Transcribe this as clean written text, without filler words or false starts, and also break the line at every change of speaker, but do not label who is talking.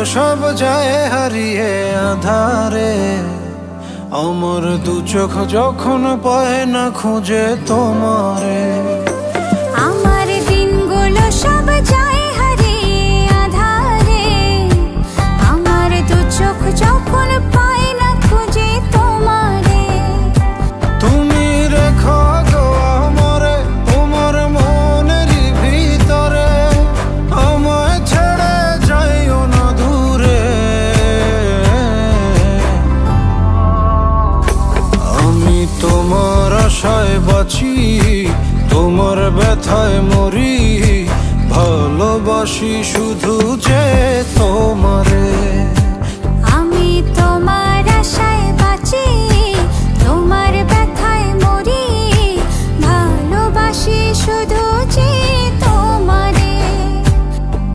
সব যায় হারিয়ে আধারে। আমার দু চোখ যখন পায় না খুঁজে তোমারে।
আমার দিনগুলো সব যায় হারিয়ে আধারে। আমার দু চোখ যখন পায় না খুঁজে তোমারে।
তুমি রেখো গো আমারে তোমার মনেরই ভিতরে, আমায় ছেড়ে যাইও না দূরে। আমি তোমার আশায় বাঁচি, তোমার ব্যথায় মরি, ভালোবাসি শুধু যে তোমারে।